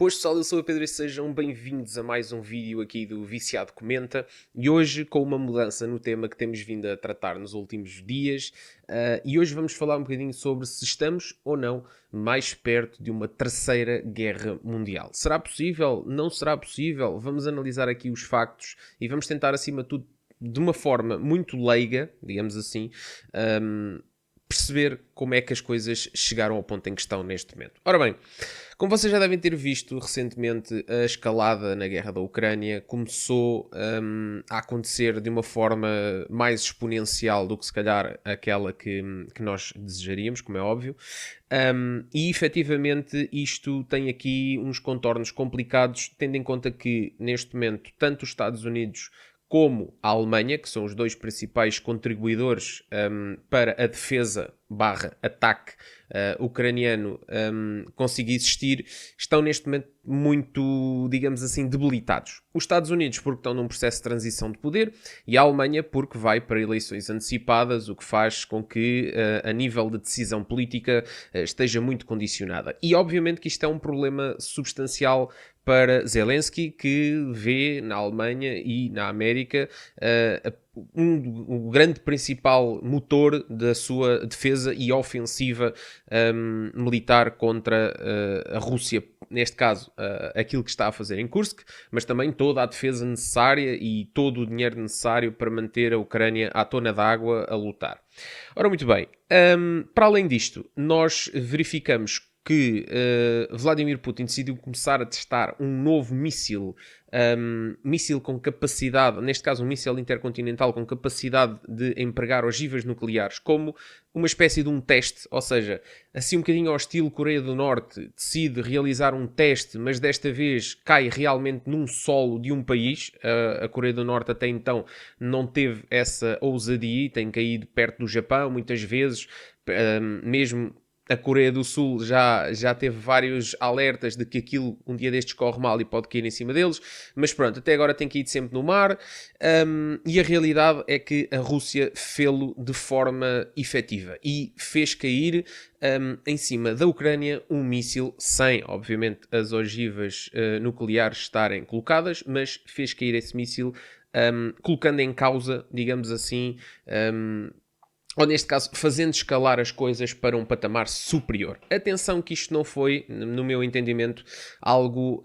Boas pessoal, eu sou o Pedro e sejam bem-vindos a mais um vídeo aqui do Viciado Comenta e hoje com uma mudança no tema que temos vindo a tratar nos últimos dias e hoje vamos falar um bocadinho sobre se estamos ou não mais perto de uma terceira guerra mundial. Será possível? Não será possível? Vamos analisar aqui os factos e vamos tentar acima de tudo de uma forma muito leiga, digamos assim, perceber como é que as coisas chegaram ao ponto em que estão neste momento. Ora bem, como vocês já devem ter visto recentemente, a escalada na guerra da Ucrânia começou a acontecer de uma forma mais exponencial do que se calhar aquela que nós desejaríamos, como é óbvio. E efetivamente isto tem aqui uns contornos complicados, tendo em conta que neste momento tanto os Estados Unidos como a Alemanha, que são os dois principais contribuidores para a defesa barra ataque ucraniano conseguir existir, estão neste momento muito, digamos assim, debilitados. Os Estados Unidos porque estão num processo de transição de poder e a Alemanha porque vai para eleições antecipadas, o que faz com que a nível de decisão política esteja muito condicionada. E obviamente que isto é um problema substancial para Zelensky, que vê na Alemanha e na América o grande principal motor da sua defesa e ofensiva militar contra a Rússia, neste caso aquilo que está a fazer em Kursk, mas também toda a defesa necessária e todo o dinheiro necessário para manter a Ucrânia à tona d'água a lutar. Ora, muito bem, para além disto, nós verificamos que Vladimir Putin decidiu começar a testar um novo míssil com capacidade, neste caso um míssil intercontinental com capacidade de empregar ogivas nucleares como uma espécie de um teste, ou seja, assim um bocadinho ao estilo Coreia do Norte, decide realizar um teste, mas desta vez cai realmente num solo de um país. A Coreia do Norte até então não teve essa ousadia, tem caído perto do Japão muitas vezes, mesmo a Coreia do Sul já teve vários alertas de que aquilo um dia destes corre mal e pode cair em cima deles, mas pronto, até agora tem caído sempre no mar, e a realidade é que a Rússia fê-lo de forma efetiva e fez cair em cima da Ucrânia um míssil sem, obviamente, as ogivas nucleares estarem colocadas, mas fez cair esse míssil colocando em causa, digamos assim, ou neste caso, fazendo escalar as coisas para um patamar superior. Atenção que isto não foi, no meu entendimento, algo,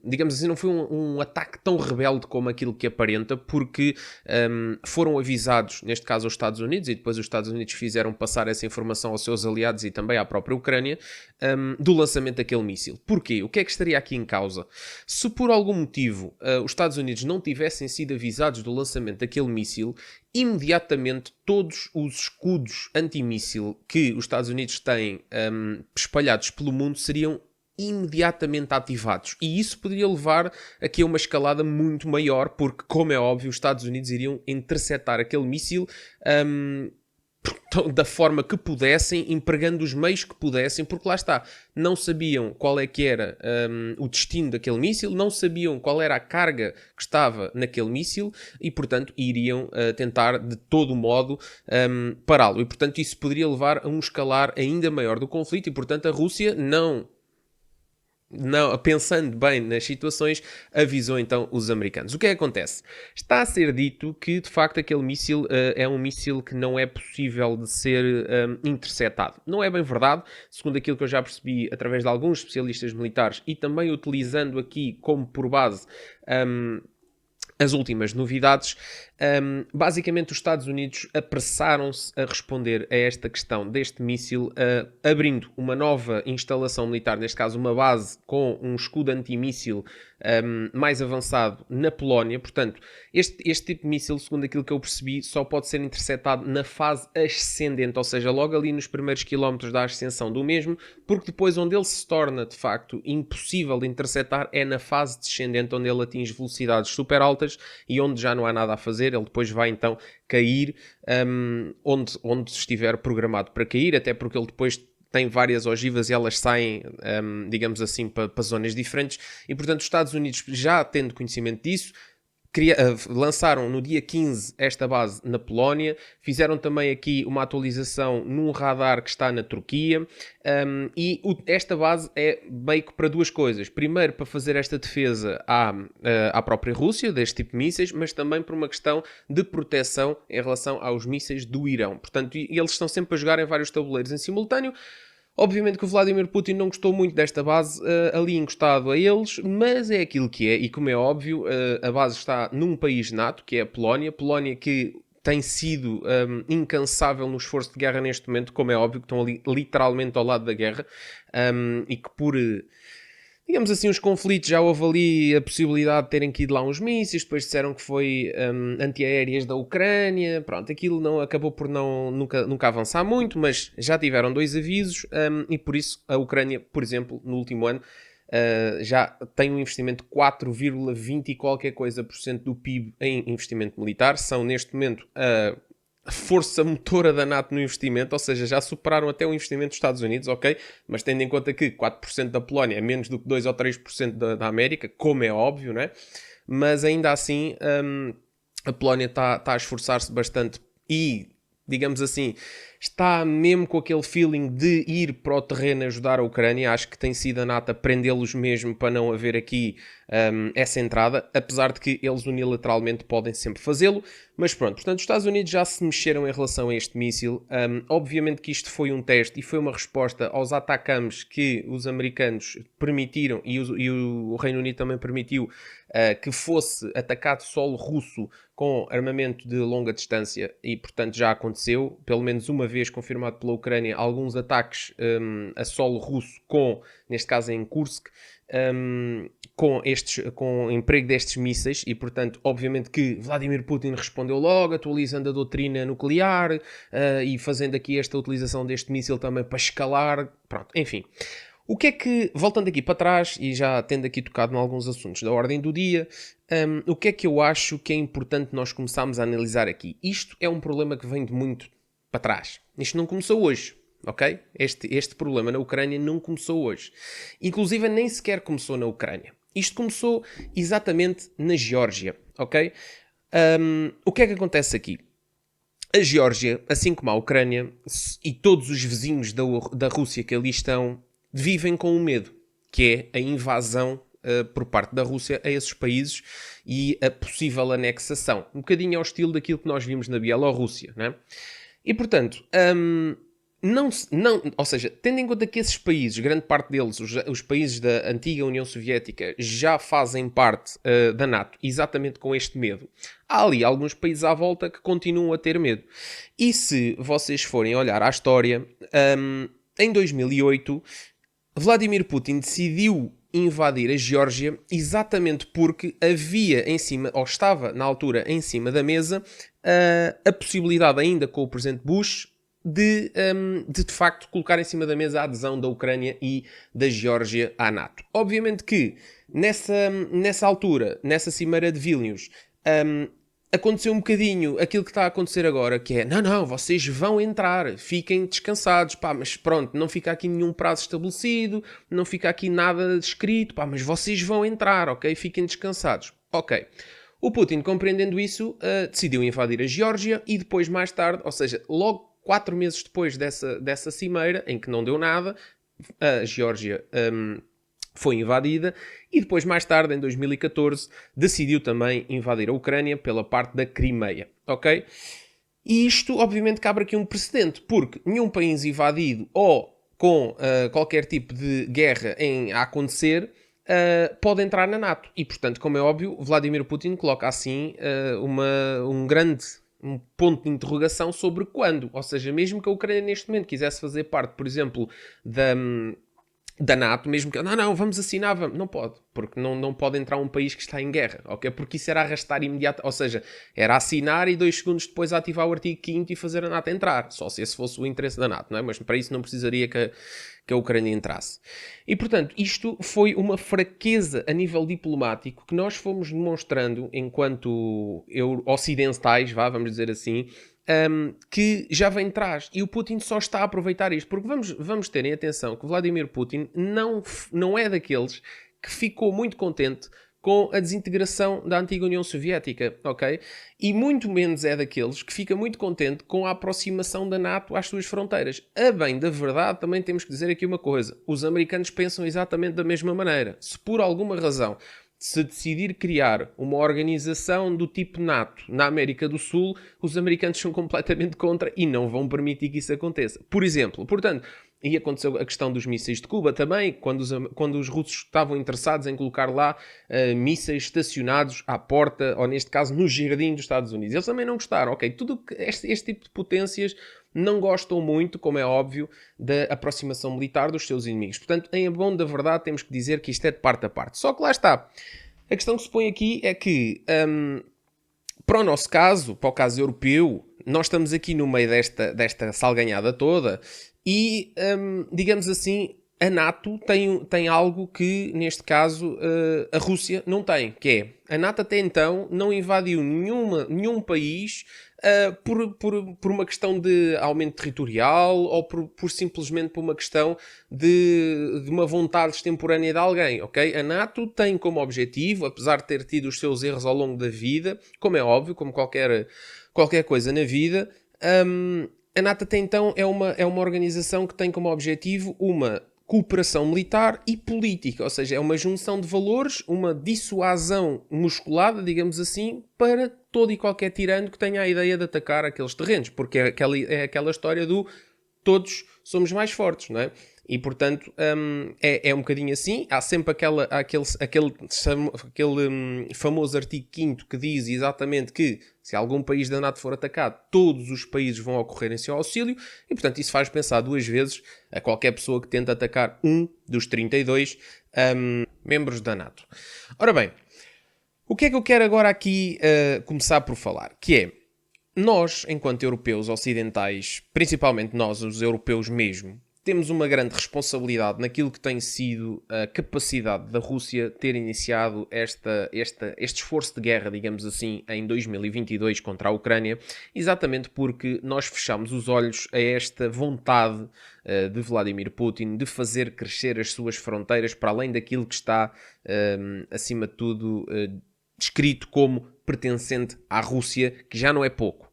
digamos assim, não foi um ataque tão rebelde como aquilo que aparenta, porque foram avisados, neste caso os Estados Unidos, e depois os Estados Unidos fizeram passar essa informação aos seus aliados e também à própria Ucrânia, do lançamento daquele míssil. Porquê? O que é que estaria aqui em causa? Se por algum motivo os Estados Unidos não tivessem sido avisados do lançamento daquele míssil, imediatamente todos os escudos antimíssil que os Estados Unidos têm espalhados pelo mundo seriam imediatamente ativados. E isso poderia levar aqui a uma escalada muito maior, porque, como é óbvio, os Estados Unidos iriam interceptar aquele míssil da forma que pudessem, empregando os meios que pudessem, porque lá está, não sabiam qual é que era o destino daquele míssil, não sabiam qual era a carga que estava naquele míssil e, portanto, iriam tentar de todo modo pará-lo. E, portanto, isso poderia levar a um escalar ainda maior do conflito e, portanto, a Rússia não, pensando bem nas situações, avisou então os americanos. O que é que acontece? Está a ser dito que, de facto, aquele míssil é um míssil que não é possível de ser interceptado. Não é bem verdade, segundo aquilo que eu já percebi através de alguns especialistas militares e também utilizando aqui como por base as últimas novidades. Basicamente os Estados Unidos apressaram-se a responder a esta questão deste míssil, abrindo uma nova instalação militar, neste caso uma base com um escudo antimíssil mais avançado na Polónia. Portanto, este tipo de míssil, segundo aquilo que eu percebi, só pode ser interceptado na fase ascendente, ou seja, logo ali nos primeiros quilómetros da ascensão do mesmo, porque depois onde ele se torna de facto impossível de interceptar é na fase descendente, onde ele atinge velocidades super altas e onde já não há nada a fazer. Ele depois vai então cair onde estiver programado para cair, até porque ele depois tem várias ogivas e elas saem, digamos assim, para zonas diferentes. E, portanto, os Estados Unidos, já tendo conhecimento disso, lançaram no dia 15 esta base na Polónia, fizeram também aqui uma atualização num radar que está na Turquia, e esta base é meio que para duas coisas. Primeiro, para fazer esta defesa à própria Rússia, deste tipo de mísseis, mas também por uma questão de proteção em relação aos mísseis do Irão. Portanto, eles estão sempre a jogar em vários tabuleiros em simultâneo. Obviamente que o Vladimir Putin não gostou muito desta base ali encostado a eles, mas é aquilo que é, e como é óbvio, a base está num país NATO, que é a Polónia. Polónia que tem sido incansável no esforço de guerra neste momento, como é óbvio, que estão ali literalmente ao lado da guerra, e que por... digamos assim, os conflitos, já houve ali a possibilidade de terem que ir lá uns mísseis, depois disseram que foi antiaéreas da Ucrânia, pronto, aquilo não acabou por nunca avançar muito, mas já tiveram 2 avisos, e por isso a Ucrânia, por exemplo, no último ano, já tem um investimento de 4,20 e qualquer coisa por cento do PIB em investimento militar. São neste momento a força motora da NATO no investimento, ou seja, já superaram até o investimento dos Estados Unidos, ok? Mas tendo em conta que 4% da Polónia é menos do que 2 ou 3% da América, como é óbvio, né? Mas ainda assim a Polónia está a esforçar-se bastante e, digamos assim, está mesmo com aquele feeling de ir para o terreno ajudar a Ucrânia. Acho que tem sido a NATO a prendê-los mesmo para não haver aqui essa entrada, apesar de que eles unilateralmente podem sempre fazê-lo. Mas pronto, portanto, os Estados Unidos já se mexeram em relação a este míssil. Obviamente que isto foi um teste e foi uma resposta aos ATACMS que os americanos permitiram e o Reino Unido também permitiu que fosse atacado solo russo com armamento de longa distância, e portanto já aconteceu, pelo menos uma vez confirmado pela Ucrânia, alguns ataques a solo russo neste caso em Kursk, com o emprego destes mísseis, e portanto obviamente que Vladimir Putin respondeu logo, atualizando a doutrina nuclear e fazendo aqui esta utilização deste míssil também para escalar, pronto, enfim. O que é que, voltando aqui para trás e já tendo aqui tocado em alguns assuntos da ordem do dia, o que é que eu acho que é importante nós começarmos a analisar aqui? Isto é um problema que vem de muito para trás. Isto não começou hoje, ok? Este problema na Ucrânia não começou hoje. Inclusive nem sequer começou na Ucrânia. Isto começou exatamente na Geórgia, ok? O que é que acontece aqui? A Geórgia, assim como a Ucrânia e todos os vizinhos da Rússia que ali estão, vivem com um medo, que é a invasão por parte da Rússia a esses países e a possível anexação. Um bocadinho ao estilo daquilo que nós vimos na Bielorrússia, né? E, portanto, ou seja, tendo em conta que esses países, grande parte deles, os países da antiga União Soviética, já fazem parte da NATO, exatamente com este medo, há ali alguns países à volta que continuam a ter medo. E se vocês forem olhar à história, em 2008... Vladimir Putin decidiu invadir a Geórgia exatamente porque havia em cima, ou estava na altura em cima da mesa, a possibilidade ainda com o presidente Bush de facto colocar em cima da mesa a adesão da Ucrânia e da Geórgia à NATO. Obviamente que nessa altura, nessa cimeira de Vilnius, aconteceu um bocadinho aquilo que está a acontecer agora, que é, não, vocês vão entrar, fiquem descansados, pá, mas pronto, não fica aqui nenhum prazo estabelecido, não fica aqui nada escrito, pá, mas vocês vão entrar, ok? Fiquem descansados. Ok. O Putin, compreendendo isso, decidiu invadir a Geórgia e depois, mais tarde, ou seja, logo 4 meses depois dessa cimeira, em que não deu nada, a Geórgia foi invadida e depois, mais tarde, em 2014, decidiu também invadir a Ucrânia pela parte da Crimeia, ok? E isto, obviamente, que abre aqui um precedente, porque nenhum país invadido ou com qualquer tipo de guerra a acontecer pode entrar na NATO. E, portanto, como é óbvio, Vladimir Putin coloca assim um ponto de interrogação sobre quando. Ou seja, mesmo que a Ucrânia neste momento quisesse fazer parte, por exemplo, da NATO, mesmo que não, vamos assinar, não pode, porque não pode entrar um país que está em guerra, ok? Porque isso era arrastar imediato, ou seja, era assinar e 2 segundos depois ativar o artigo 5º e fazer a NATO entrar, só se esse fosse o interesse da NATO, não é? Mas para isso não precisaria que a Ucrânia entrasse. E, portanto, isto foi uma fraqueza a nível diplomático que nós fomos demonstrando enquanto ocidentais, vamos dizer assim, que já vem de trás. E o Putin só está a aproveitar isto. Porque vamos terem atenção que Vladimir Putin não é daqueles que ficou muito contente com a desintegração da antiga União Soviética, ok? E muito menos é daqueles que fica muito contente com a aproximação da NATO às suas fronteiras. A bem da verdade, também temos que dizer aqui uma coisa. Os americanos pensam exatamente da mesma maneira. Se por alguma razão se decidir criar uma organização do tipo NATO na América do Sul, os americanos são completamente contra e não vão permitir que isso aconteça. Por exemplo, portanto, e aconteceu a questão dos mísseis de Cuba também, quando os russos estavam interessados em colocar lá mísseis estacionados à porta, ou neste caso no jardim dos Estados Unidos. Eles também não gostaram. Ok, tudo este tipo de potências não gostam muito, como é óbvio, da aproximação militar dos seus inimigos. Portanto, em bom da verdade, temos que dizer que isto é de parte a parte. Só que lá está. A questão que se põe aqui é que, para o nosso caso, para o caso europeu, nós estamos aqui no meio desta salganhada toda e, digamos assim, a NATO tem algo que, neste caso, a Rússia não tem, que é, a NATO até então não invadiu nenhum país por uma questão de aumento territorial ou por simplesmente por uma questão de uma vontade extemporânea de alguém, ok? A NATO tem como objetivo, apesar de ter tido os seus erros ao longo da vida, como é óbvio, como qualquer coisa na vida, a NATO até então é uma organização que tem como objetivo uma cooperação militar e política, ou seja, é uma junção de valores, uma dissuasão musculada, digamos assim, para todo e qualquer tirano que tenha a ideia de atacar aqueles terrenos, porque é aquela história do todos somos mais fortes, não é? E, portanto, é um bocadinho assim. Há sempre aquele famoso artigo 5º que diz exatamente que se algum país da NATO for atacado, todos os países vão ocorrer em seu auxílio. E, portanto, isso faz pensar duas vezes a qualquer pessoa que tenta atacar um dos 32 membros da NATO. Ora bem, o que é que eu quero agora aqui começar por falar? Que é, nós, enquanto europeus ocidentais, principalmente nós, os europeus mesmo, temos uma grande responsabilidade naquilo que tem sido a capacidade da Rússia ter iniciado este esforço de guerra, digamos assim, em 2022 contra a Ucrânia, exatamente porque nós fechamos os olhos a esta vontade de Vladimir Putin de fazer crescer as suas fronteiras para além daquilo que está, acima de tudo, descrito como pertencente à Rússia, que já não é pouco.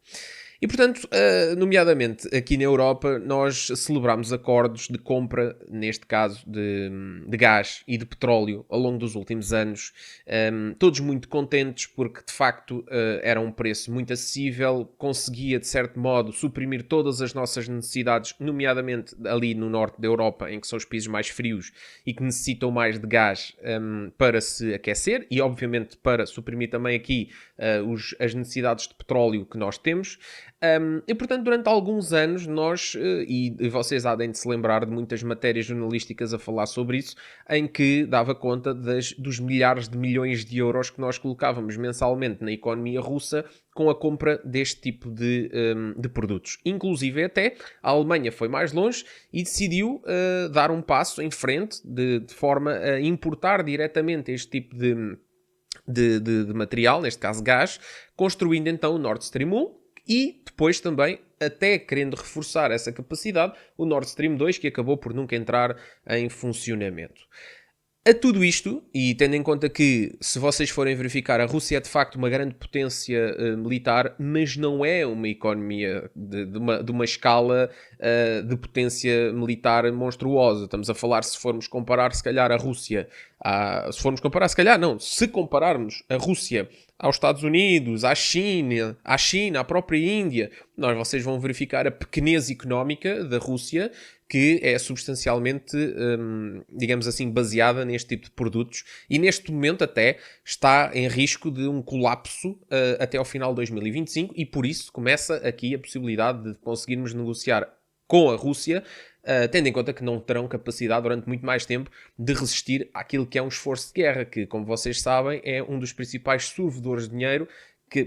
E, portanto, nomeadamente aqui na Europa, nós celebramos acordos de compra, neste caso de gás e de petróleo, ao longo dos últimos anos, todos muito contentes porque, de facto, era um preço muito acessível, conseguia, de certo modo, suprimir todas as nossas necessidades, nomeadamente ali no norte da Europa, em que são os países mais frios e que necessitam mais de gás para se aquecer e, obviamente, para suprimir também aqui as necessidades de petróleo que nós temos. E, portanto, durante alguns anos nós, e vocês há de se lembrar de muitas matérias jornalísticas a falar sobre isso, em que dava conta dos milhares de milhões de euros que nós colocávamos mensalmente na economia russa com a compra deste tipo de produtos. Inclusive até a Alemanha foi mais longe e decidiu dar um passo em frente de forma a importar diretamente este tipo de material, neste caso gás, construindo então o Nord Stream 1, e depois também, até querendo reforçar essa capacidade, o Nord Stream 2, que acabou por nunca entrar em funcionamento. A tudo isto, e tendo em conta que, se vocês forem verificar, a Rússia é de facto uma grande potência militar, mas não é uma economia de uma escala de potência militar monstruosa. Estamos a falar, se formos comparar, se calhar, a Rússia... se compararmos a Rússia aos Estados Unidos, à China, à própria Índia, vocês vão verificar a pequenez económica da Rússia, que é substancialmente, digamos assim, baseada neste tipo de produtos e neste momento até está em risco de um colapso até ao final de 2025 e por isso começa aqui a possibilidade de conseguirmos negociar com a Rússia, tendo em conta que não terão capacidade durante muito mais tempo de resistir àquilo que é um esforço de guerra, que, como vocês sabem, é um dos principais servidores de dinheiro,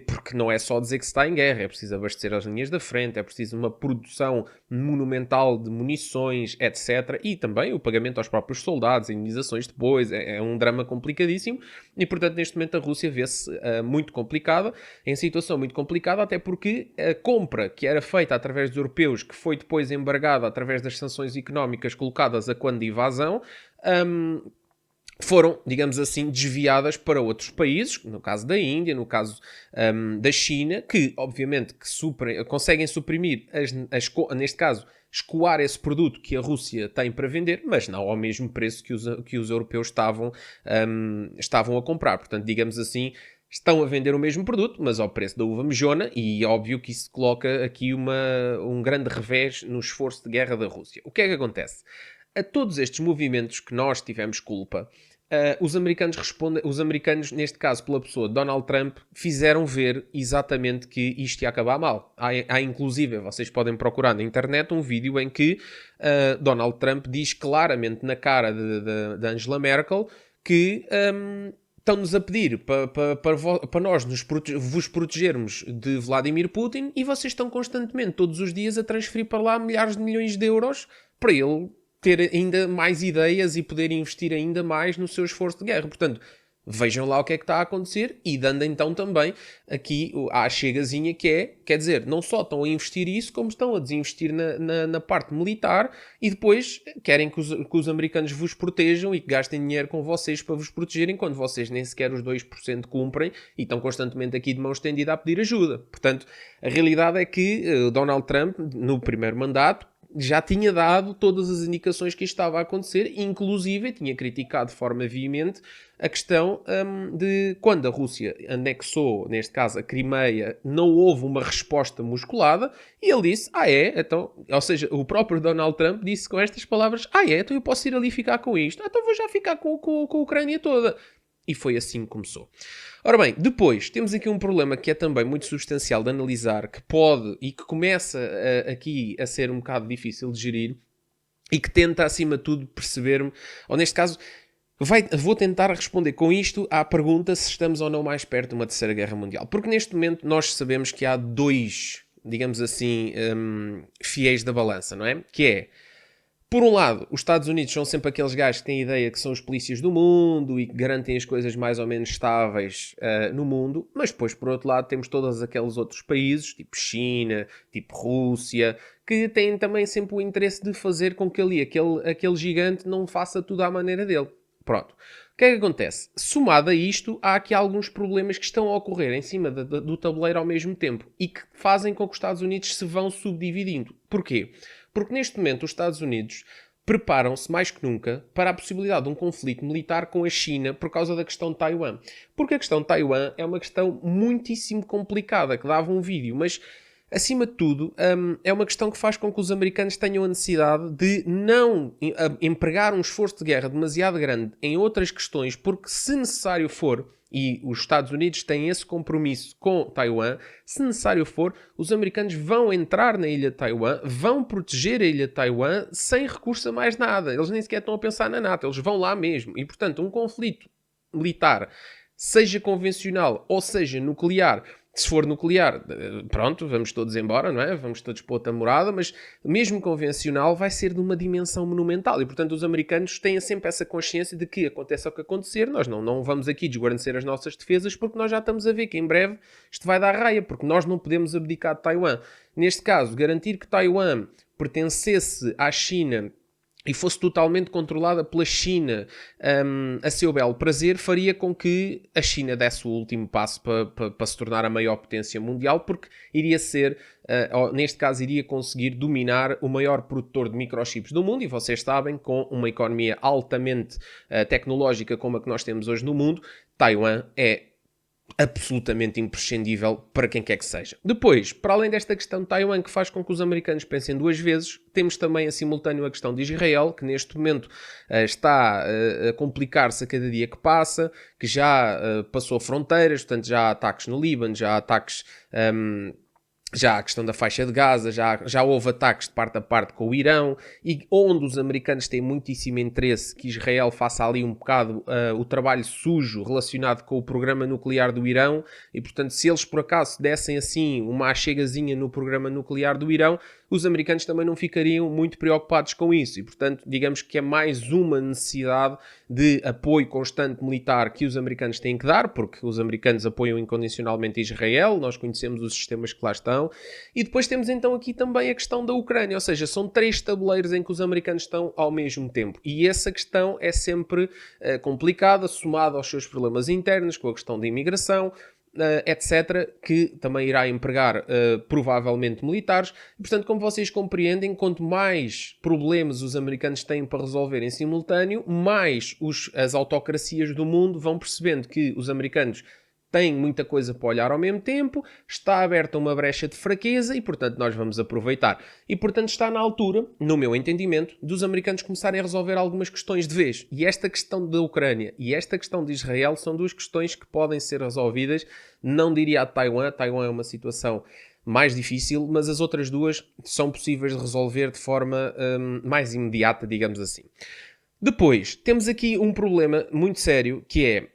porque não é só dizer que se está em guerra, é preciso abastecer as linhas da frente, é preciso uma produção monumental de munições, etc. E também o pagamento aos próprios soldados, indenizações depois, é um drama complicadíssimo. E, portanto, neste momento a Rússia vê-se muito complicada, em situação muito complicada, até porque a compra que era feita através dos europeus, que foi depois embargada através das sanções económicas colocadas a quando de invasão, foram, digamos assim, desviadas para outros países, no caso da Índia, no caso da China, que obviamente conseguem suprimir, neste caso, escoar esse produto que a Rússia tem para vender, mas não ao mesmo preço que os europeus estavam a comprar. Portanto, digamos assim, estão a vender o mesmo produto, mas ao preço da uva mejona, e é óbvio que isso coloca aqui um grande revés no esforço de guerra da Rússia. O que é que acontece? A todos estes movimentos que nós tivemos culpa, os americanos, neste caso pela pessoa de Donald Trump, fizeram ver exatamente que isto ia acabar mal. Há inclusive, vocês podem procurar na internet um vídeo em que Donald Trump diz claramente na cara de Angela Merkel que estão-nos a pedir para nós vos protegermos de Vladimir Putin, e vocês estão constantemente, todos os dias, a transferir para lá milhares de milhões de euros para ele ter ainda mais ideias e poder investir ainda mais no seu esforço de guerra. Portanto, vejam lá o que é que está a acontecer, e dando então também aqui à chegazinha que é, quer dizer, não só estão a investir isso, como estão a desinvestir na parte militar, e depois querem que os americanos vos protejam e que gastem dinheiro com vocês para vos protegerem, quando vocês nem sequer os 2% cumprem e estão constantemente aqui de mão estendida a pedir ajuda. Portanto, a realidade é que Donald Trump, no primeiro mandato, já tinha dado todas as indicações que isto estava a acontecer, inclusive tinha criticado de forma veemente a questão de quando a Rússia anexou, neste caso a Crimeia, não houve uma resposta musculada, e ele disse, então, ou seja, o próprio Donald Trump disse com estas palavras, então eu posso ir ali ficar com isto, então vou já ficar com a Ucrânia toda. E foi assim que começou. Ora bem, depois temos aqui um problema que é também muito substancial de analisar, que pode e que começa aqui a ser um bocado difícil de gerir, e que tenta, acima de tudo, perceber-me, ou neste caso, vou tentar responder com isto à pergunta se estamos ou não mais perto de uma terceira guerra mundial. Porque neste momento nós sabemos que há dois, digamos assim, fiéis da balança, não é? Que é, por um lado, os Estados Unidos são sempre aqueles gajos que têm a ideia que são os polícias do mundo e que garantem as coisas mais ou menos estáveis no mundo, mas depois, por outro lado, temos todos aqueles outros países, tipo China, tipo Rússia, que têm também sempre o interesse de fazer com que ali aquele gigante não faça tudo à maneira dele. Pronto. O que é que acontece? Somado a isto, há aqui alguns problemas que estão a ocorrer em cima do tabuleiro ao mesmo tempo e que fazem com que os Estados Unidos se vão subdividindo. Porquê? Porque neste momento os Estados Unidos preparam-se mais que nunca para a possibilidade de um conflito militar com a China por causa da questão de Taiwan. Porque a questão de Taiwan é uma questão muitíssimo complicada, que dava um vídeo, mas acima de tudo, é uma questão que faz com que os americanos tenham a necessidade de não empregar um esforço de guerra demasiado grande em outras questões, porque se necessário for, e os Estados Unidos têm esse compromisso com Taiwan, se necessário for, os americanos vão entrar na ilha de Taiwan, vão proteger a ilha de Taiwan sem recurso a mais nada. Eles nem sequer estão a pensar na NATO, eles vão lá mesmo. E, portanto, um conflito militar, seja convencional ou seja nuclear, se for nuclear, pronto, vamos todos embora, não é? Vamos todos para outra morada, mas mesmo convencional vai ser de uma dimensão monumental. E, portanto, os americanos têm sempre essa consciência de que aconteça o que acontecer, nós não vamos aqui desguarnecer as nossas defesas, porque nós já estamos a ver que em breve isto vai dar raia, porque nós não podemos abdicar de Taiwan. Neste caso, garantir que Taiwan pertencesse à China e fosse totalmente controlada pela China a seu belo prazer, faria com que a China desse o último passo para se tornar a maior potência mundial, porque iria ser, neste caso, iria conseguir dominar o maior produtor de microchips do mundo, e vocês sabem, com uma economia altamente tecnológica como a que nós temos hoje no mundo, Taiwan é absolutamente imprescindível para quem quer que seja. Depois, para além desta questão de Taiwan, que faz com que os americanos pensem duas vezes, temos também a simultâneo a questão de Israel, que neste momento está a complicar-se a cada dia que passa, que já passou fronteiras, portanto já há ataques no Líbano, já há ataques... já há a questão da faixa de Gaza, já houve ataques de parte a parte com o Irão, e onde os americanos têm muitíssimo interesse que Israel faça ali um bocado o trabalho sujo relacionado com o programa nuclear do Irão, e portanto se eles por acaso dessem assim uma achegazinha no programa nuclear do Irão, os americanos também não ficariam muito preocupados com isso, e portanto digamos que é mais uma necessidade de apoio constante militar que os americanos têm que dar, porque os americanos apoiam incondicionalmente Israel, nós conhecemos os sistemas que lá estão, situação. E depois temos então aqui também a questão da Ucrânia, ou seja, são 3 tabuleiros em que os americanos estão ao mesmo tempo. E essa questão é sempre complicada, somada aos seus problemas internos, com a questão da imigração, etc., que também irá empregar provavelmente militares. E, portanto, como vocês compreendem, quanto mais problemas os americanos têm para resolver em simultâneo, mais as autocracias do mundo vão percebendo que os americanos têm muita coisa para olhar ao mesmo tempo, está aberta uma brecha de fraqueza e, portanto, nós vamos aproveitar. E, portanto, está na altura, no meu entendimento, dos americanos começarem a resolver algumas questões de vez. E esta questão da Ucrânia e esta questão de Israel são 2 questões que podem ser resolvidas. Não diria a Taiwan. Taiwan é uma situação mais difícil, mas as outras 2 são possíveis de resolver de forma mais imediata, digamos assim. Depois, temos aqui um problema muito sério, que é...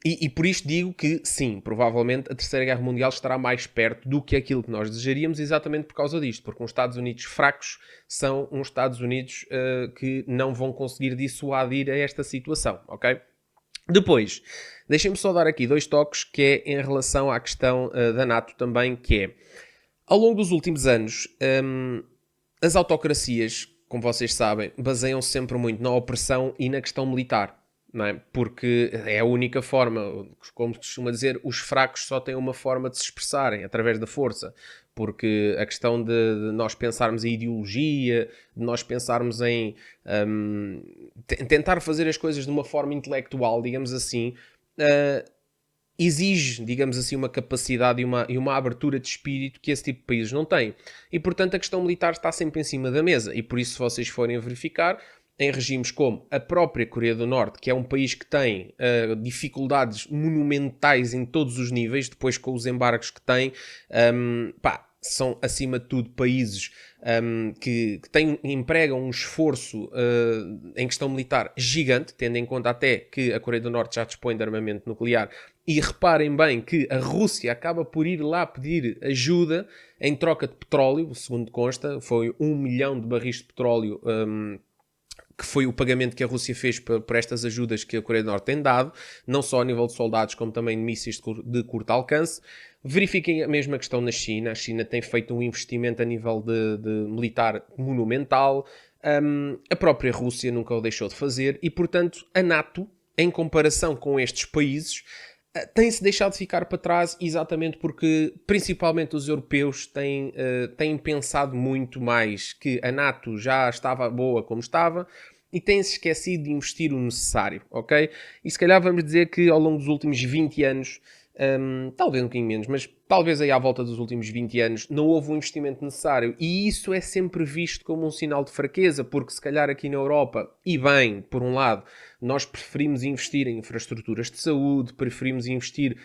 E por isto digo que, sim, provavelmente a Terceira Guerra Mundial estará mais perto do que aquilo que nós desejaríamos, exatamente por causa disto, porque uns Estados Unidos fracos são uns Estados Unidos que não vão conseguir dissuadir a esta situação, ok? Depois, deixem-me só dar aqui 2 toques, que é em relação à questão da NATO também, que é, ao longo dos últimos anos, as autocracias, como vocês sabem, baseiam-se sempre muito na opressão e na questão militar. Não é? Porque é a única forma, como se costuma dizer, os fracos só têm uma forma de se expressarem, através da força. Porque a questão de nós pensarmos em ideologia, de nós pensarmos em tentar fazer as coisas de uma forma intelectual, digamos assim, exige, digamos assim, uma capacidade e uma abertura de espírito que esse tipo de países não têm. E, portanto, a questão militar está sempre em cima da mesa. E por isso, se vocês forem verificar, em regimes como a própria Coreia do Norte, que é um país que tem dificuldades monumentais em todos os níveis, depois com os embargos que tem, são, acima de tudo, países que empregam um esforço em questão militar gigante, tendo em conta até que a Coreia do Norte já dispõe de armamento nuclear. E reparem bem que a Rússia acaba por ir lá pedir ajuda em troca de petróleo, segundo consta, foi 1 milhão de barris de petróleo que foi o pagamento que a Rússia fez por estas ajudas que a Coreia do Norte tem dado, não só a nível de soldados, como também de mísseis de curto alcance. Verifiquem a mesma questão na China. A China tem feito um investimento a nível de militar monumental. A própria Rússia nunca o deixou de fazer. E, portanto, a NATO, em comparação com estes países, tem-se deixado de ficar para trás exatamente porque, principalmente os europeus, têm pensado muito mais que a NATO já estava boa como estava e têm-se esquecido de investir o necessário, ok? E se calhar vamos dizer que ao longo dos últimos 20 anos, talvez um bocadinho menos, mas talvez aí à volta dos últimos 20 anos, não houve um investimento necessário. E isso é sempre visto como um sinal de fraqueza, porque se calhar aqui na Europa, e bem, por um lado, nós preferimos investir em infraestruturas de saúde, preferimos investir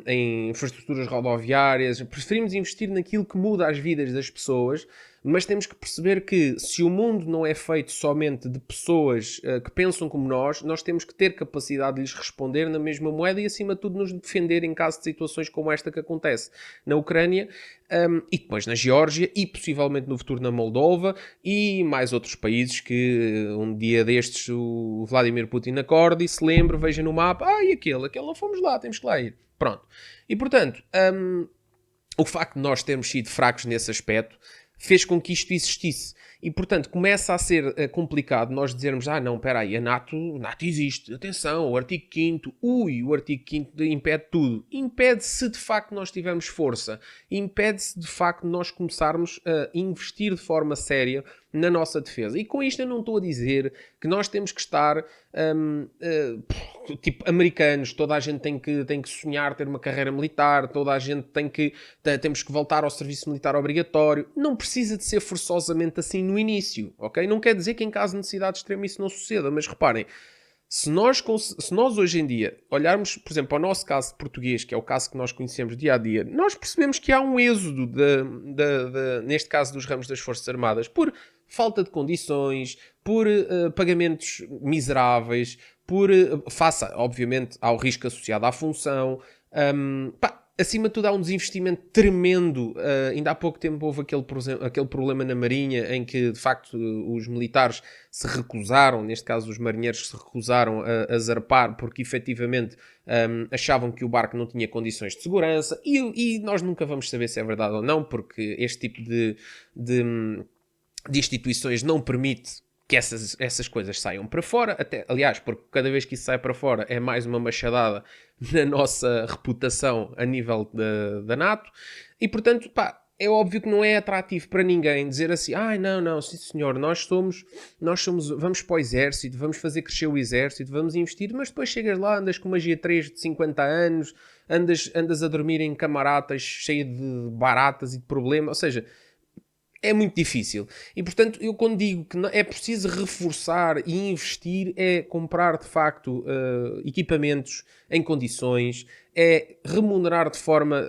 em infraestruturas rodoviárias, preferimos investir naquilo que muda as vidas das pessoas, mas temos que perceber que se o mundo não é feito somente de pessoas que pensam como nós temos que ter capacidade de lhes responder na mesma moeda e, acima de tudo, nos defender em caso de situações como esta que acontece na Ucrânia e depois na Geórgia e possivelmente no futuro na Moldova e mais outros países que um dia destes o Vladimir Putin acorde e se lembre, veja no mapa, e aquele não fomos lá, temos que lá ir. Pronto. E portanto, o facto de nós termos sido fracos nesse aspecto fez com que isto existisse. E, portanto, começa a ser complicado nós dizermos, não, espera aí, a NATO existe, atenção, o artigo 5º, o artigo 5º impede tudo. Impede se de facto nós tivermos força, impede se de facto nós começarmos a investir de forma séria na nossa defesa. E com isto eu não estou a dizer que nós temos que estar tipo americanos, toda a gente tem que sonhar ter uma carreira militar, toda a gente temos que voltar ao serviço militar obrigatório. Não precisa de ser forçosamente assim no início, ok? Não quer dizer que em caso de necessidade extrema isso não suceda, mas reparem, se nós hoje em dia olharmos, por exemplo, ao nosso caso português, que é o caso que nós conhecemos dia a dia, nós percebemos que há um êxodo, neste caso dos ramos das Forças Armadas, por falta de condições, por pagamentos miseráveis, face, obviamente, ao risco associado à função. acima de tudo há um desinvestimento tremendo. Ainda há pouco tempo houve aquele problema na Marinha em que, de facto, os militares se recusaram, neste caso os marinheiros se recusaram a zarpar porque efetivamente achavam que o barco não tinha condições de segurança e nós nunca vamos saber se é verdade ou não, porque este tipo de instituições não permite que essas coisas saiam para fora, até, aliás, porque cada vez que isso sai para fora é mais uma machadada na nossa reputação a nível da NATO, e portanto, pá, é óbvio que não é atrativo para ninguém dizer assim, não, sim senhor, nós somos, vamos para o exército, vamos fazer crescer o exército, vamos investir, mas depois chegas lá, andas com uma G3 de 50 anos, andas a dormir em camaratas cheia de baratas e de problemas, ou seja, é muito difícil. E, portanto, eu quando digo que é preciso reforçar e investir, é comprar, de facto, equipamentos em condições, é remunerar de forma,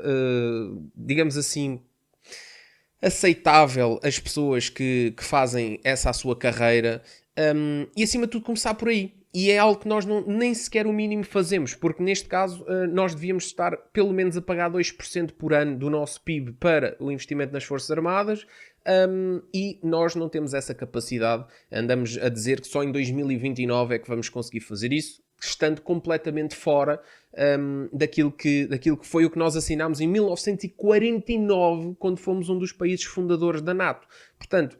digamos assim, aceitável as pessoas que fazem essa a sua carreira, e, acima de tudo, começar por aí. E é algo que nós nem sequer o mínimo fazemos, porque neste caso nós devíamos estar pelo menos a pagar 2% por ano do nosso PIB para o investimento nas Forças Armadas, e nós não temos essa capacidade. Andamos a dizer que só em 2029 é que vamos conseguir fazer isso, estando completamente fora daquilo que foi o que nós assinámos em 1949, quando fomos um dos países fundadores da NATO. Portanto,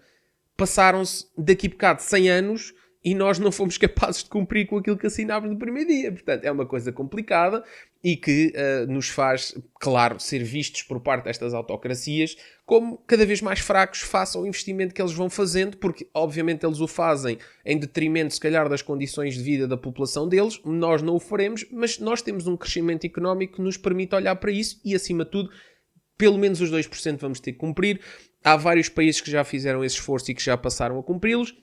passaram-se daqui a bocado 100 anos e nós não fomos capazes de cumprir com aquilo que assinámos no primeiro dia. Portanto, é uma coisa complicada e que nos faz, claro, ser vistos por parte destas autocracias como cada vez mais fracos face ao investimento que eles vão fazendo, porque obviamente eles o fazem em detrimento, se calhar, das condições de vida da população deles. Nós não o faremos, mas nós temos um crescimento económico que nos permite olhar para isso e, acima de tudo, pelo menos os 2% vamos ter que cumprir. Há vários países que já fizeram esse esforço e que já passaram a cumpri-los.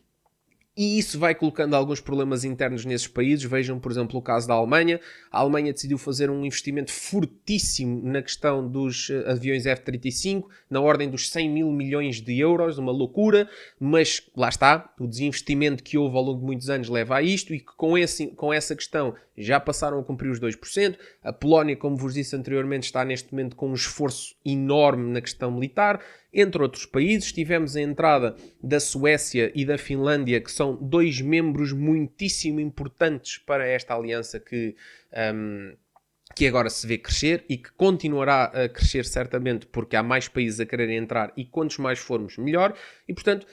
E isso vai colocando alguns problemas internos nesses países. Vejam, por exemplo, o caso da Alemanha. A Alemanha decidiu fazer um investimento fortíssimo na questão dos aviões F-35, na ordem dos 100 mil milhões de euros, uma loucura, mas lá está, o desinvestimento que houve ao longo de muitos anos leva a isto e que com essa questão já passaram a cumprir os 2%. A Polónia, como vos disse anteriormente, está neste momento com um esforço enorme na questão militar. Entre outros países, tivemos a entrada da Suécia e da Finlândia, que são dois membros muitíssimo importantes para esta aliança que agora se vê crescer e que continuará a crescer certamente, porque há mais países a quererem entrar e quantos mais formos, melhor. E, portanto,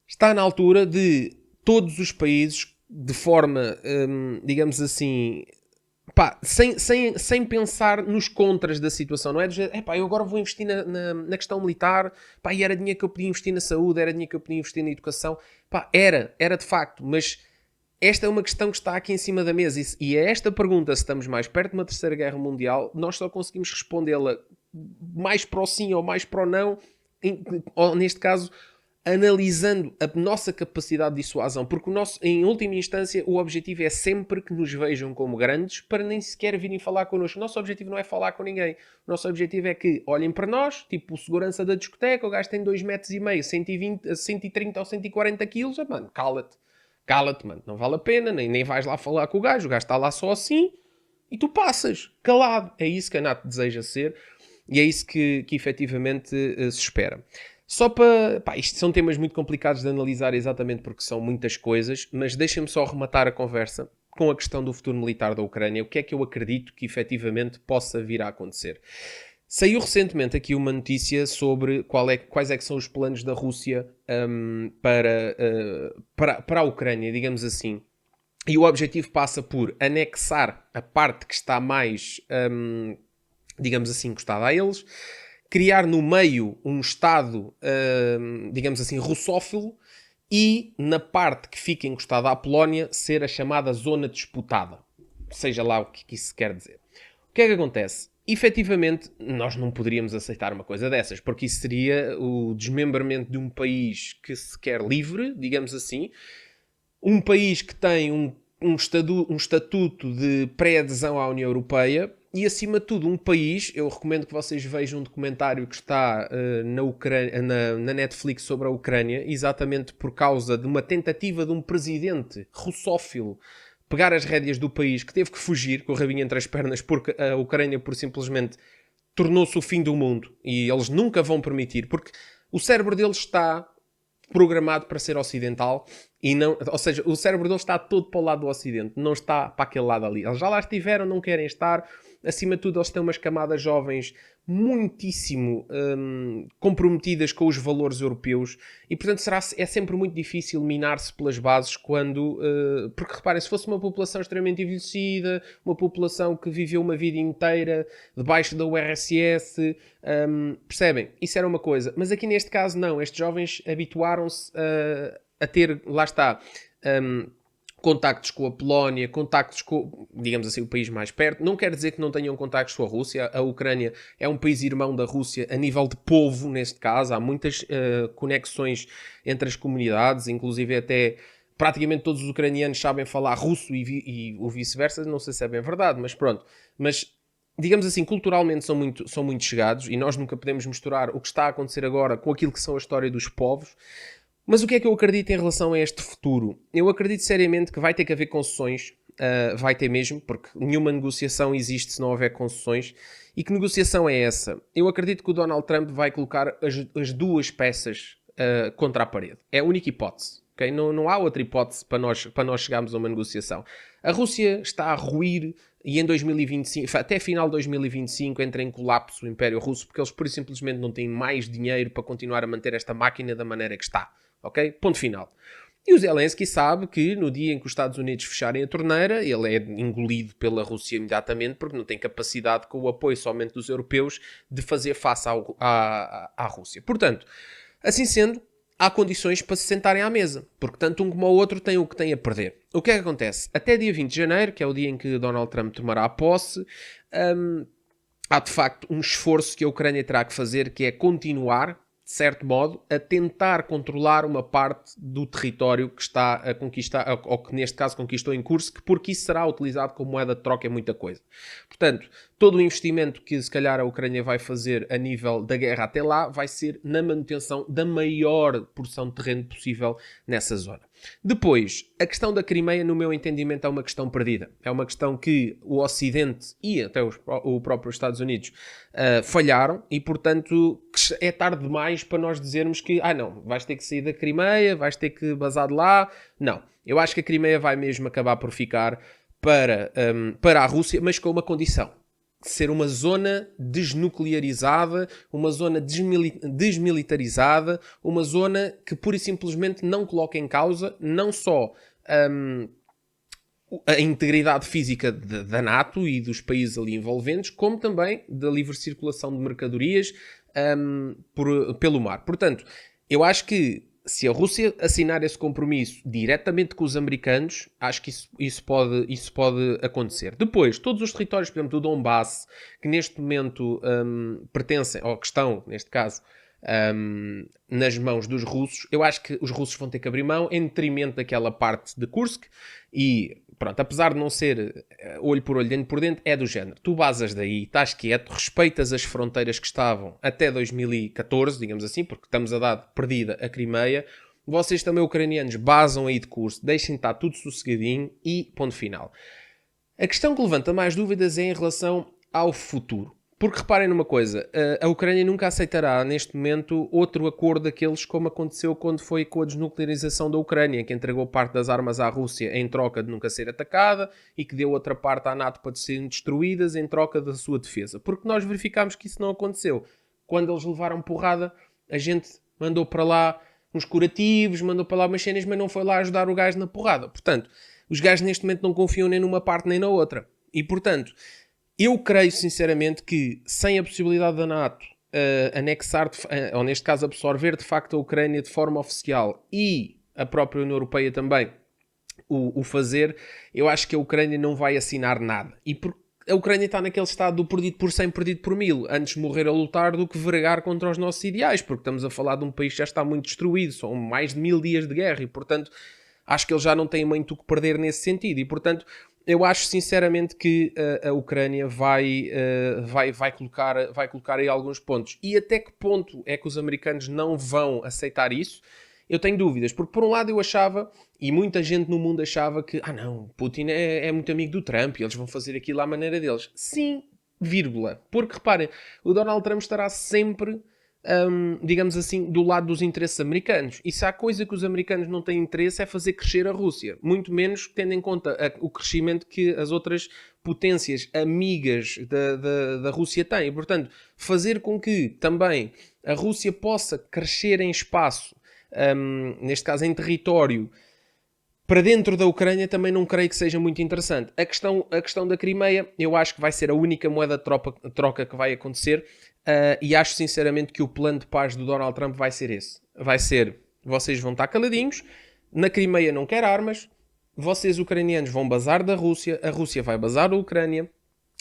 está na altura de todos os países, de forma, digamos assim, pá, sem pensar nos contras da situação, não é? Eu agora vou investir na questão militar, pá, e era dinheiro que eu podia investir na saúde, era dinheiro que eu podia investir na educação, pá, era de facto, mas esta é uma questão que está aqui em cima da mesa e é esta pergunta, se estamos mais perto de uma terceira guerra mundial, nós só conseguimos respondê-la mais para o sim ou mais para o não, ou neste caso, analisando a nossa capacidade de dissuasão, porque em última instância o objetivo é sempre que nos vejam como grandes para nem sequer virem falar connosco. O nosso objetivo não é falar com ninguém, o nosso objetivo é que olhem para nós, tipo o segurança da discoteca, o gajo tem 2,5 metros, 120, 130 ou 140 quilos, mano, cala-te, mano, não vale a pena, nem vais lá falar com o gajo está lá só assim e tu passas, calado. É isso que a NATO deseja ser e é isso que efetivamente se espera. Só para... isto são temas muito complicados de analisar exatamente porque são muitas coisas, mas deixem-me só rematar a conversa com a questão do futuro militar da Ucrânia. O que é que eu acredito que efetivamente possa vir a acontecer? Saiu recentemente aqui uma notícia sobre quais é que são os planos da Rússia para a Ucrânia, digamos assim. E o objetivo passa por anexar a parte que está mais, digamos assim, encostada a eles, criar no meio um Estado, digamos assim, russófilo, e na parte que fica encostada à Polónia ser a chamada zona disputada. Seja lá o que isso quer dizer. O que é que acontece? Efetivamente, nós não poderíamos aceitar uma coisa dessas, porque isso seria o desmembramento de um país que se quer livre, digamos assim, um país que tem um estatuto de pré-adesão à União Europeia, e, acima de tudo, um país, eu recomendo que vocês vejam um documentário que está na Netflix sobre a Ucrânia, exatamente por causa de uma tentativa de um presidente russófilo pegar as rédeas do país, que teve que fugir com o rabinho entre as pernas, porque a Ucrânia, por simplesmente, tornou-se o fim do mundo e eles nunca vão permitir, porque o cérebro deles está programado para ser ocidental e não, ou seja, o cérebro deles está todo para o lado do ocidente, não está para aquele lado ali. Eles já lá estiveram, não querem estar. Acima de tudo, eles têm umas camadas jovens muitíssimo comprometidas com os valores europeus e, portanto, é sempre muito difícil minar-se pelas bases quando... porque, reparem, se fosse uma população extremamente envelhecida, uma população que viveu uma vida inteira debaixo da URSS, percebem? Isso era uma coisa. Mas aqui neste caso, não. Estes jovens habituaram-se a ter, lá está... contactos com a Polónia, contactos com, digamos assim, o país mais perto. Não quer dizer que não tenham contactos com a Rússia. A Ucrânia é um país irmão da Rússia a nível de povo, neste caso. Há muitas conexões entre as comunidades, inclusive até praticamente todos os ucranianos sabem falar russo e o vice-versa. Não sei se é bem verdade, mas pronto. Mas digamos assim, culturalmente são muito chegados e nós nunca podemos misturar o que está a acontecer agora com aquilo que são a história dos povos. Mas o que é que eu acredito em relação a este futuro? Eu acredito seriamente que vai ter que haver concessões, vai ter mesmo, porque nenhuma negociação existe se não houver concessões. E que negociação é essa? Eu acredito que o Donald Trump vai colocar as duas peças contra a parede. É a única hipótese. Okay? Não há outra hipótese para nós chegarmos a uma negociação. A Rússia está a ruir e em 2025, até final de 2025, entra em colapso o Império Russo porque eles pura e simplesmente não têm mais dinheiro para continuar a manter esta máquina da maneira que está. Ok? Ponto final. E o Zelensky sabe que no dia em que os Estados Unidos fecharem a torneira, ele é engolido pela Rússia imediatamente porque não tem capacidade, com o apoio somente dos europeus, de fazer face à Rússia. Portanto, assim sendo, há condições para se sentarem à mesa, porque tanto um como o outro têm o que têm a perder. O que é que acontece? Até dia 20 de janeiro, que é o dia em que Donald Trump tomará a posse, há de facto um esforço que a Ucrânia terá que fazer, que é continuar, de certo modo, a tentar controlar uma parte do território que está a conquistar, ou que neste caso conquistou em Kursk, porque isso será utilizado como moeda de troca em muita coisa. Portanto, todo o investimento que se calhar a Ucrânia vai fazer a nível da guerra até lá vai ser na manutenção da maior porção de terreno possível nessa zona. Depois, a questão da Crimeia, no meu entendimento, é uma questão perdida. É uma questão que o Ocidente e até o próprio Estados Unidos falharam e, portanto, é tarde demais para nós dizermos que, não, vais ter que sair da Crimeia, vais ter que basar de lá. Não. Eu acho que a Crimeia vai mesmo acabar por ficar para a Rússia, mas com uma condição. Ser uma zona desnuclearizada, uma zona desmilitarizada, uma zona que pura e simplesmente não coloca em causa não só a integridade física da NATO e dos países ali envolventes, como também da livre circulação de mercadorias pelo mar. Portanto, eu acho que se a Rússia assinar esse compromisso diretamente com os americanos, acho que isso pode acontecer. Depois, todos os territórios, por exemplo, do Donbass, que neste momento pertencem, ou que estão, neste caso, nas mãos dos russos, eu acho que os russos vão ter que abrir mão em detrimento daquela parte de Kursk e, pronto, apesar de não ser olho por olho, dente por dente, é do género. Tu basas daí, estás quieto, respeitas as fronteiras que estavam até 2014, digamos assim, porque estamos a dar perdida a Crimeia. Vocês também, ucranianos, basam aí de curso, deixem estar tudo sossegadinho e ponto final. A questão que levanta mais dúvidas é em relação ao futuro. Porque reparem numa coisa, a Ucrânia nunca aceitará neste momento outro acordo daqueles como aconteceu quando foi com a desnuclearização da Ucrânia, que entregou parte das armas à Rússia em troca de nunca ser atacada e que deu outra parte à NATO para serem destruídas em troca da sua defesa. Porque nós verificámos que isso não aconteceu. Quando eles levaram porrada, a gente mandou para lá uns curativos, mandou para lá umas cenas, mas não foi lá ajudar o gajo na porrada. Portanto, os gajos neste momento não confiam nem numa parte nem na outra. E portanto, eu creio sinceramente que sem a possibilidade da NATO anexar, ou neste caso absorver de facto a Ucrânia de forma oficial e a própria União Europeia também o fazer, eu acho que a Ucrânia não vai assinar nada. E a Ucrânia está naquele estado do perdido por 100, perdido por 1000. Antes morrer a lutar do que vergar contra os nossos ideais, porque estamos a falar de um país que já está muito destruído. São mais de 1000 dias de guerra e, portanto, acho que eles já não têm muito o que perder nesse sentido. E, portanto, eu acho sinceramente que a Ucrânia vai colocar aí alguns pontos. E até que ponto é que os americanos não vão aceitar isso? Eu tenho dúvidas, porque por um lado eu achava, e muita gente no mundo achava que, não, Putin é muito amigo do Trump e eles vão fazer aquilo à maneira deles. Sim, vírgula. Porque, reparem, o Donald Trump estará sempre, digamos assim, do lado dos interesses americanos. E se há coisa que os americanos não têm interesse é fazer crescer a Rússia. Muito menos tendo em conta o crescimento que as outras potências amigas da Rússia têm. E, portanto, fazer com que também a Rússia possa crescer em espaço, neste caso em território, para dentro da Ucrânia também não creio que seja muito interessante. A questão da Crimeia, eu acho que vai ser a única moeda de troca que vai acontecer, e acho sinceramente que o plano de paz do Donald Trump vai ser esse. Vai ser, vocês vão estar caladinhos, na Crimeia não quer armas, vocês ucranianos vão bazar da Rússia, a Rússia vai bazar da Ucrânia.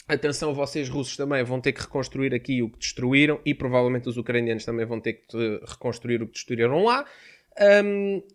Atenção, vocês russos também vão ter que reconstruir aqui o que destruíram e provavelmente os ucranianos também vão ter que reconstruir o que destruíram lá.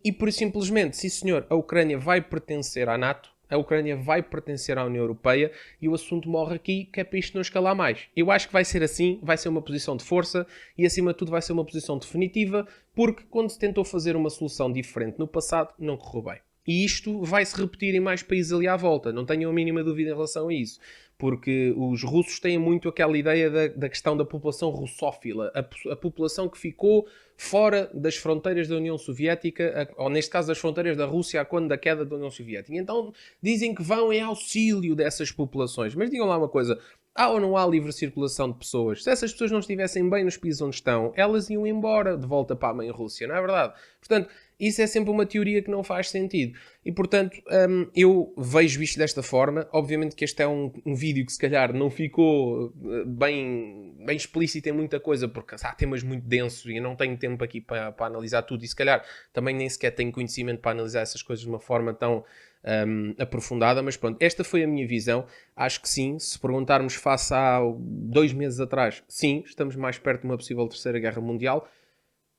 E por simplesmente, sim senhor, a Ucrânia vai pertencer à NATO, a Ucrânia vai pertencer à União Europeia e o assunto morre aqui, que é para isto não escalar mais. Eu acho que vai ser assim, vai ser uma posição de força e acima de tudo vai ser uma posição definitiva, porque quando se tentou fazer uma solução diferente no passado, não correu bem. E isto vai se repetir em mais países ali à volta, não tenham a mínima dúvida em relação a isso. Porque os russos têm muito aquela ideia da questão da população russófila, a população que ficou fora das fronteiras da União Soviética, ou neste caso das fronteiras da Rússia, quando da queda da União Soviética. Então dizem que vão em auxílio dessas populações. Mas digam lá uma coisa, há ou não há livre circulação de pessoas? Se essas pessoas não estivessem bem nos países onde estão, elas iam embora de volta para a mãe Rússia, não é verdade? Portanto, isso é sempre uma teoria que não faz sentido. E, portanto, eu vejo isto desta forma. Obviamente que este é um vídeo que se calhar não ficou bem explícito em muita coisa, porque há temas muito densos e eu não tenho tempo aqui para analisar tudo. E se calhar também nem sequer tenho conhecimento para analisar essas coisas de uma forma tão aprofundada. Mas pronto, esta foi a minha visão. Acho que sim, se perguntarmos face a 2 meses atrás, sim, estamos mais perto de uma possível terceira guerra mundial.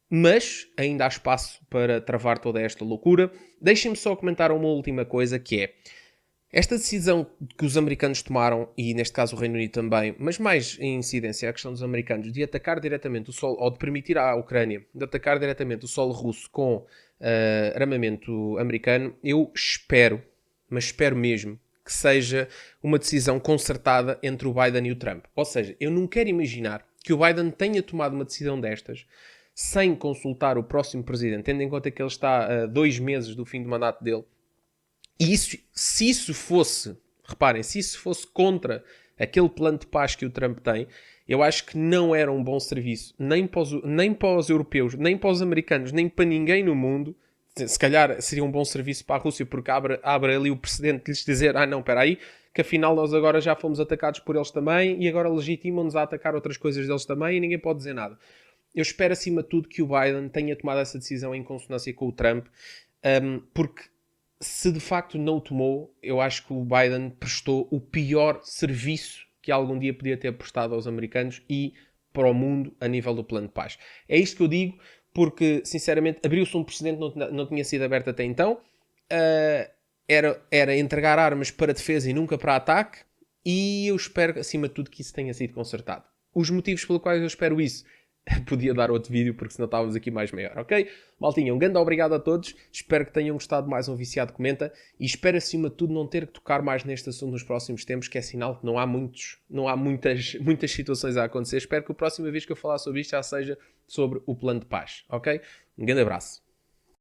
Mas ainda há espaço para travar toda esta loucura. Deixem-me só comentar uma última coisa, que é esta decisão que os americanos tomaram, e neste caso o Reino Unido também, mas mais em incidência a questão dos americanos, de atacar diretamente o solo, ou de permitir à Ucrânia de atacar diretamente o solo russo com armamento americano, eu espero, mas espero mesmo, que seja uma decisão concertada entre o Biden e o Trump. Ou seja, eu não quero imaginar que o Biden tenha tomado uma decisão destas sem consultar o próximo presidente, tendo em conta que ele está a 2 meses do fim do mandato dele. E isso, se isso fosse, reparem, se isso fosse contra aquele plano de paz que o Trump tem, eu acho que não era um bom serviço, nem para os europeus, nem para os americanos, nem para ninguém no mundo. Se calhar seria um bom serviço para a Rússia, porque abre ali o precedente de lhes dizer, não, espera aí, que afinal nós agora já fomos atacados por eles também e agora legitimam-nos a atacar outras coisas deles também e ninguém pode dizer nada. Eu espero, acima de tudo, que o Biden tenha tomado essa decisão em consonância com o Trump, porque se de facto não o tomou, eu acho que o Biden prestou o pior serviço que algum dia podia ter prestado aos americanos e para o mundo a nível do plano de paz. É isto que eu digo, porque, sinceramente, abriu-se um precedente que não tinha sido aberto até então. Era entregar armas para defesa e nunca para ataque, e eu espero, acima de tudo, que isso tenha sido consertado. Os motivos pelos quais eu espero isso podia dar outro vídeo, porque senão estávamos aqui mais meia hora, ok? Maltinha, um grande obrigado a todos. Espero que tenham gostado de mais um Viciado Comenta e espero, acima de tudo, não ter que tocar mais neste assunto nos próximos tempos, que é sinal que não há muitas situações a acontecer. Espero que a próxima vez que eu falar sobre isto já seja sobre o plano de paz, ok? Um grande abraço.